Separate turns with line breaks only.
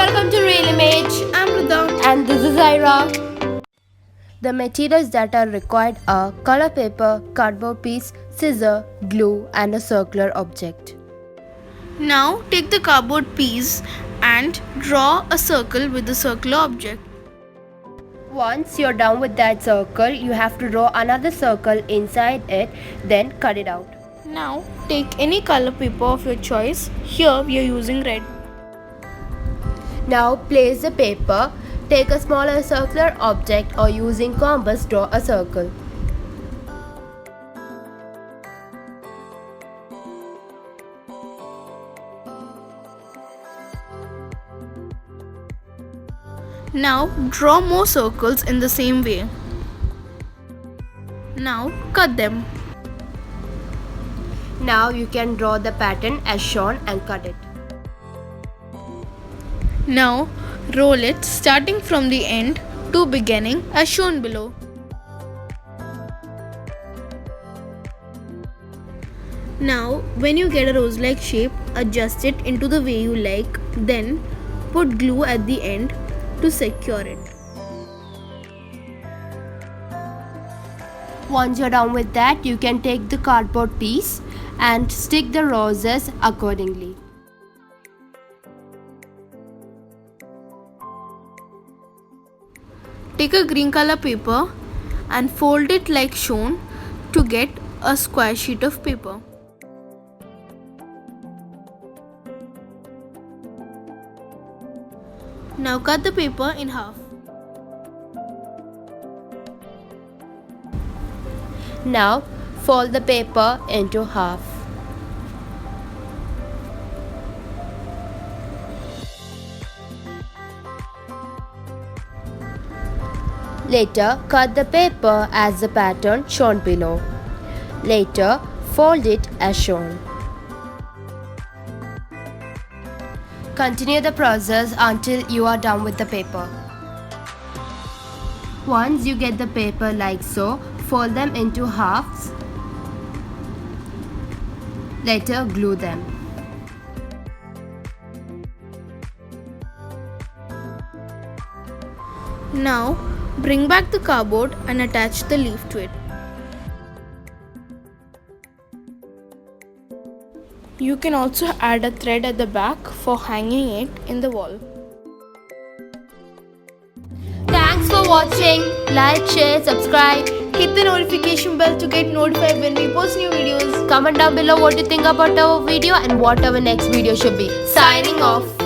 welcome to Real Image.
I'm Rida.
And this is Ira. The materials that are required are color paper, cardboard piece, scissor, glue and a circular object.
Now take the cardboard piece and draw a circle with the circular object.
Once you're done with that circle, you have to draw another circle inside it, then cut it out.
Now take any color paper of your choice. Here we are using red.
Now place the paper, take a smaller circular object or using compass draw a circle.
Now draw more circles in the same way. Now cut them.
Now you can draw the pattern as shown and cut it.
Now roll it starting from the end to beginning as shown below. Now when you get a rose-like shape, adjust it into the way you like, then put glue at the end to secure it.
Once you're done with that, you can take the cardboard piece and stick the roses accordingly.
Take a green color paper and fold it like shown to get a square sheet of paper. Now cut the paper in half.
Now fold the paper into half. Later, cut the paper as the pattern shown below. Later, fold it as shown. Continue the process until you are done with the paper. Once you get the paper like so, fold them into halves. Later, glue them.
Now bring back the cardboard and attach the leaf to it. You can also add a thread at the back for hanging it in the wall.
Thanks for watching. Like, share, subscribe.
Hit the notification bell to get notified when we post new videos.
Comment down below what you think about our video and what our next video should be. Signing off.